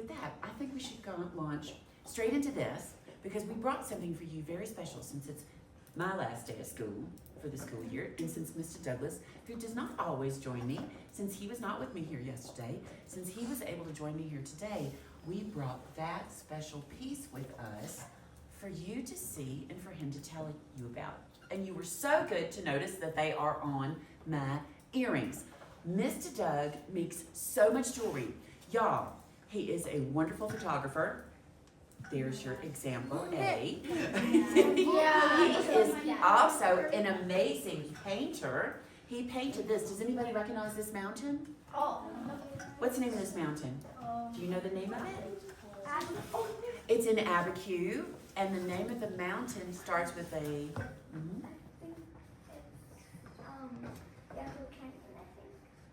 with that, I think we should go launch straight into this because we brought something for you very special since it's my last day of school for the school year, and since Mr. Douglas, who does not always join me, since he was not with me here yesterday, since he was able to join me here today, we brought that special piece with us for you to see and for him to tell you about. And you were so good to notice that they are on my earrings. Mr. Doug makes so much jewelry. Y'all, he is a wonderful photographer. There's your example A. He is also an amazing painter. He painted this. Does anybody recognize this mountain? What's the name of this mountain? Do you know the name of it? It's in Abiquiu, and the name of the mountain starts with a...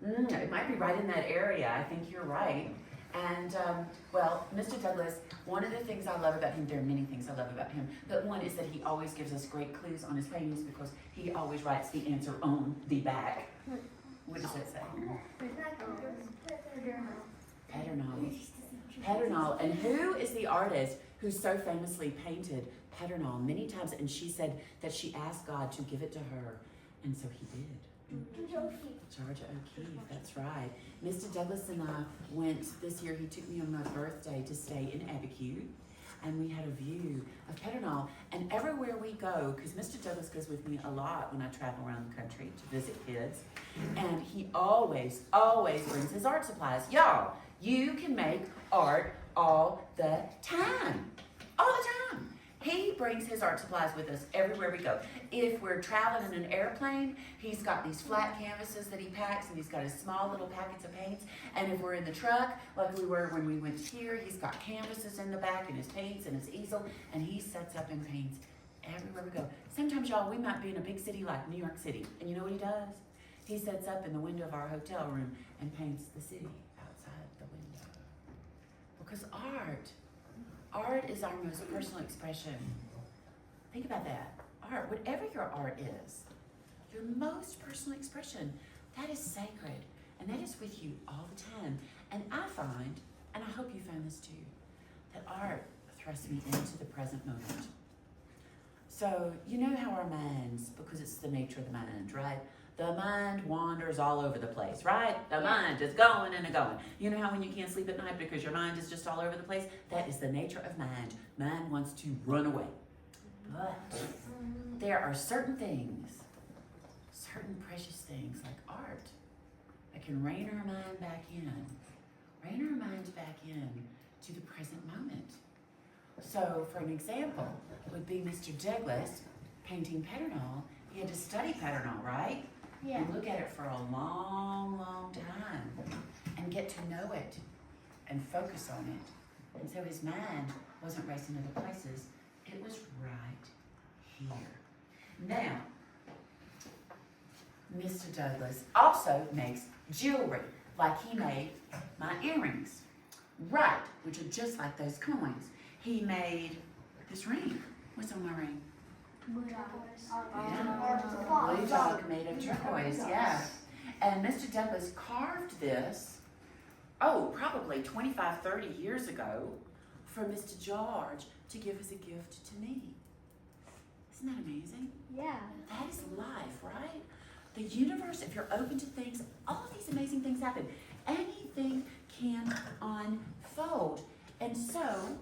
it might be right in that area. I think you're right. And, well, Mr. Douglas, one of the things I love about him, there are many things I love about him, but one is that he always gives us great clues on his paintings because he always writes the answer on the back. What does that say? Pedernal. And who is the artist who so famously painted Pedernal many times? And she said that she asked God to give it to her, and so he did. Georgia O'Keeffe, that's right. Mr. Douglas and I went this year, he took me on my birthday to stay in Abiquiu, and we had a view of Pedernal. And everywhere we go, because Mr. Douglas goes with me a lot when I travel around the country to visit kids, and he always brings his art supplies. Y'all, you can make art all the time. All the time. He brings his art supplies with us everywhere we go. If we're traveling in an airplane, he's got these flat canvases that he packs, and he's got his small little packets of paints. And if we're in the truck, like we were when we went here, he's got canvases in the back and his paints and his easel, and he sets up and paints everywhere we go. Sometimes, y'all, we might be in a big city like New York City, and you know what he does? He sets up in the window of our hotel room and paints the city outside the window. Because art is our most personal expression. Think about that. Art, whatever your art is, your most personal expression, that is sacred. And that is with you all the time. And I find, and I hope you find this too, that art thrusts me into the present moment. So, you know how our minds, because it's the nature of the mind, right? The mind wanders all over the place, right? The mind is going and going. You know how when you can't sleep at night because your mind is just all over the place? That is the nature of mind. Mind wants to run away. But there are certain things, certain precious things like art that can rein our mind back in. Rein our minds back in to the present moment. So, for an example, would be Mr. Douglas painting Pedernal. He had to study Pedernal, right? Yeah. And look at it for a long, long time and get to know it and focus on it. And so his mind wasn't racing other places. It was right here. Now, Mr. Douglas also makes jewelry, like he made my earrings, right, which are just like those coins. He made this ring. What's on my ring? Blue dog made of turquoise, yeah. And Mr. Douglas carved this, probably 25, 30 years ago for Mr. George to give as a gift to me. Isn't that amazing? Yeah. That is life, right? The universe, if you're open to things, all these amazing things happen. Anything can unfold. And so,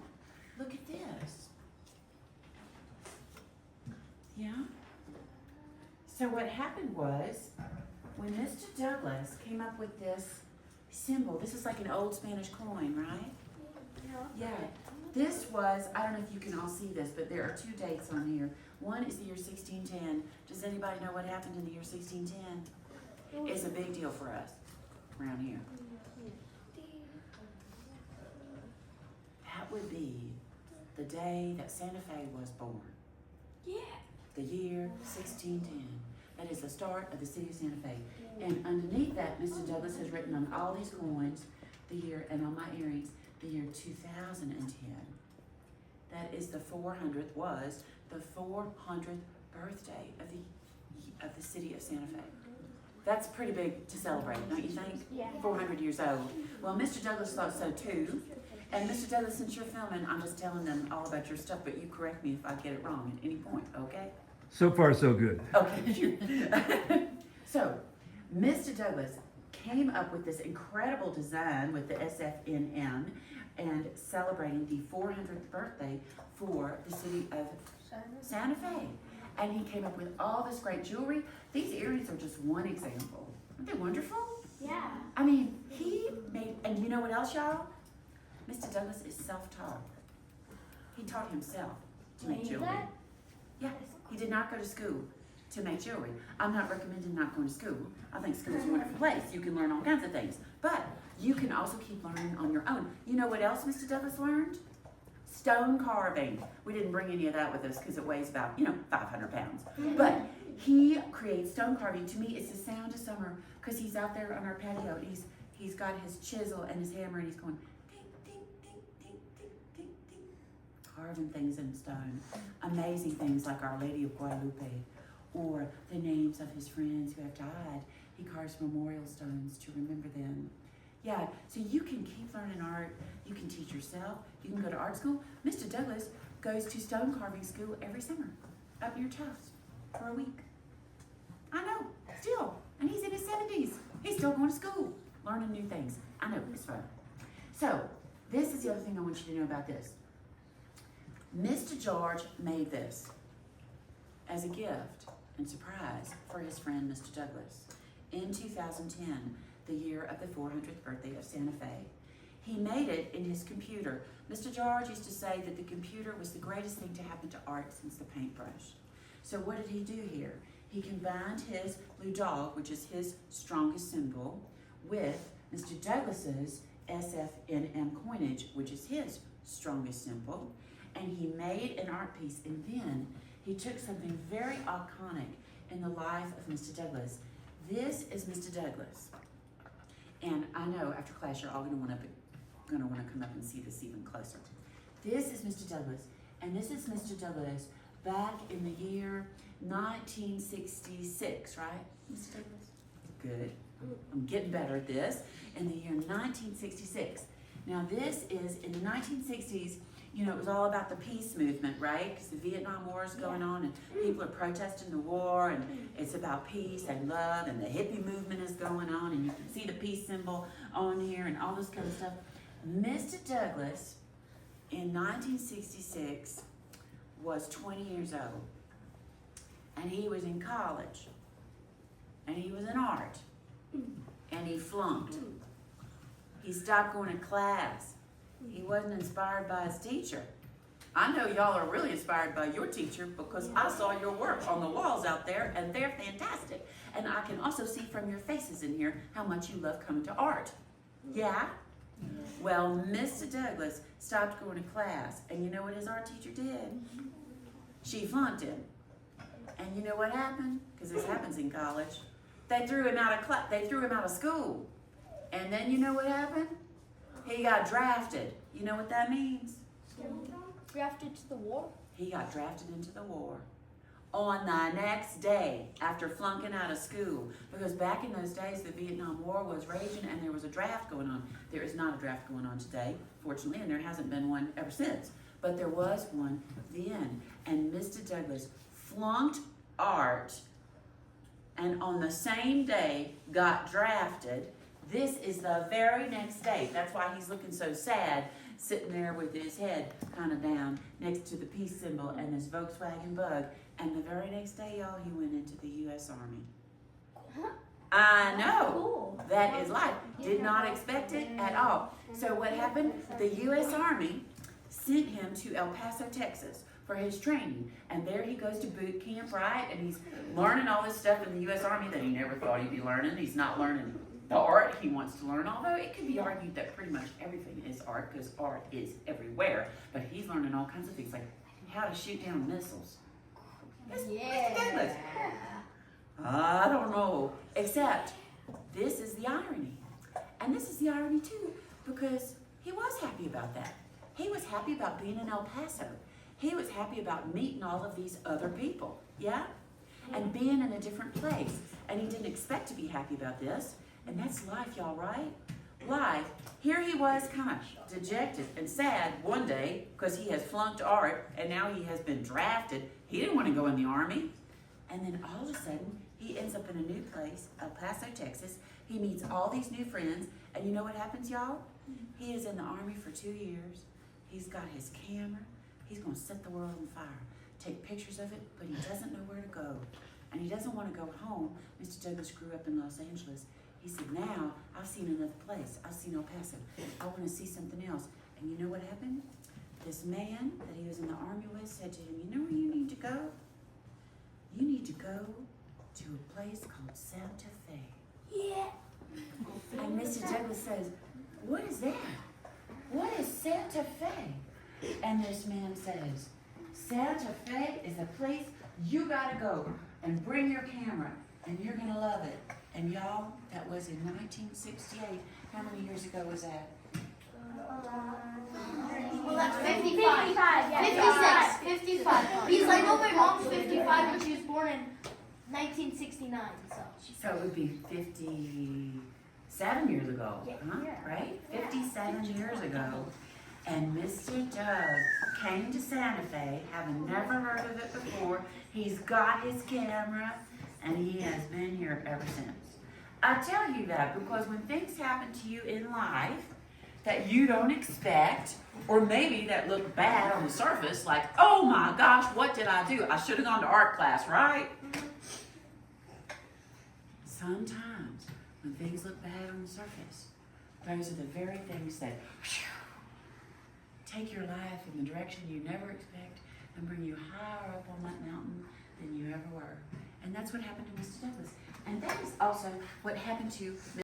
look at this. Yeah? So what happened was, when Mr. Douglas came up with this symbol, this is like an old Spanish coin, right? Yeah. This was, I don't know if you can all see this, but there are two dates on here. One is the year 1610. Does anybody know what happened in the year 1610? It's a big deal for us around here. That would be the day that Santa Fe was born. Yeah. The year 1610. That is the start of the city of Santa Fe. And underneath that, Mr. Douglas has written on all these coins, the year, and on my earrings, the year 2010. That is the 400th, was the 400th birthday of the city of Santa Fe. That's pretty big to celebrate, don't you think? Yeah. 400 years old. Well, Mr. Douglas thought so too. And Mr. Douglas, since you're filming, I'm just telling them all about your stuff, but you correct me if I get it wrong at any point, okay? So far, so good. Okay, sure. So, Mr. Douglas came up with this incredible design with the SFNM and celebrating the 400th birthday for the city of Santa Fe. And he came up with all this great jewelry. These earrings are just one example. Aren't they wonderful? Yeah. I mean, he made, and you know what else, y'all? Mr. Douglas is self-taught. He taught himself to make jewelry. Yeah, he did not go to school to make jewelry. I'm not recommending not going to school. I think school is a wonderful place. You can learn all kinds of things. But you can also keep learning on your own. You know what else Mr. Douglas learned? Stone carving. We didn't bring any of that with us because it weighs about, 500 pounds. But he creates stone carving. To me, it's the sound of summer because he's out there on our patio. He's got his chisel and his hammer and he's going ding, ding, ding, ding, ding, ding, ding, carving things in stone. Amazing things like Our Lady of Guadalupe or the names of his friends who have died. He carves memorial stones to remember them. Yeah, so you can keep learning art. You can teach yourself. You can go to art school. Mr. Douglas goes to stone carving school every summer up near Tufts for a week. I know, still. And he's in his 70s. He's still going to school, learning new things. I know, it's fun. So, this is the other thing I want you to know about this. Mr. George made this as a gift and surprise for his friend, Mr. Douglas, in 2010, the year of the 400th birthday of Santa Fe. He made it in his computer. Mr. George used to say that the computer was the greatest thing to happen to art since the paintbrush. So what did he do here? He combined his blue dog, which is his strongest symbol, with Mr. Douglas's SFNM coinage, which is his strongest symbol, and he made an art piece, and then he took something very iconic in the life of Mr. Douglas. This is Mr. Douglas. And I know after class you're all going to want to come up and see this even closer. This is Mr. Douglas, and this is Mr. Douglas back in the year 1966, right, Mr. Douglas? Good. I'm getting better at this. In the year 1966. Now this is in the 1960s. It was all about the peace movement, right? Because the Vietnam War is going on and people are protesting the war and it's about peace and love and the hippie movement is going on and you can see the peace symbol on here and all this kind of stuff. Mr. Douglas in 1966 was 20 years old and he was in college and he was in art and he flunked. He stopped going to class. He wasn't inspired by his teacher. I know y'all are really inspired by your teacher because I saw your work on the walls out there and they're fantastic. And I can also see from your faces in here how much you love coming to art. Yeah? Well, Mr. Douglas stopped going to class and you know what his art teacher did? She flunked him. And you know what happened? Because this happens in college. They threw him out of they threw him out of school. And then you know what happened? He got drafted. You know what that means? Drafted to the war? He got drafted into the war on the next day after flunking out of school. Because back in those days, the Vietnam War was raging and there was a draft going on. There is not a draft going on today, fortunately, and there hasn't been one ever since. But there was one then. And Mr. Douglas flunked art and on the same day got drafted. This is the very next day. That's why he's looking so sad, sitting there with his head kind of down next to the peace symbol and this Volkswagen Bug. And the very next day, y'all, he went into the U.S. Army. I know. Cool. That is life. Did not expect it at all. So what happened? The U.S. Army sent him to El Paso, Texas for his training. And there he goes to boot camp, right? And he's learning all this stuff in the U.S. Army that he never thought he'd be learning. He's not learning the art he wants to learn, although it could be argued that pretty much everything is art because art is everywhere. But he's learning all kinds of things like how to shoot down missiles. Yeah. I don't know. Except this is the irony. And this is the irony too because he was happy about that. He was happy about being in El Paso. He was happy about meeting all of these other people. Yeah? And being in a different place. And he didn't expect to be happy about this. And that's life, y'all, right? life, here he was kind of dejected and sad one day because he has flunked art and now he has been drafted. He didn't want to go in the Army. And then all of a sudden, he ends up in a new place, El Paso, Texas. He meets all these new friends. And you know what happens, y'all? He is in the Army for 2 years. He's got his camera. He's going to set the world on fire, take pictures of it, but he doesn't know where to go. And he doesn't want to go home. Mr. Douglas grew up in Los Angeles. He said, now I've seen another place. I've seen El Paso. I want to see something else. And you know what happened? This man that he was in the Army with said to him, you know where you need to go? You need to go to a place called Santa Fe. Yeah. And Mr. Douglas says, what is that? What is Santa Fe? And this man says, Santa Fe is a place you gotta go and bring your camera and you're gonna love it. And y'all, that was in 1968. How many years ago was that? Well, that's 55. 56. 55. Because I know my mom's 55 and she was born in 1969. So it would be 57 years ago, huh? Right? 57 years ago. And Mr. Doug came to Santa Fe, having never heard of it before. He's got his camera, and he has been here ever since. I tell you that because when things happen to you in life that you don't expect, or maybe that look bad on the surface, like, oh my gosh, what did I do? I should have gone to art class, right? Sometimes when things look bad on the surface, those are the very things that take your life in the direction you never expect and bring you higher up on that mountain than you ever were. And that's what happened to Mr. Douglas. And that is also what happened to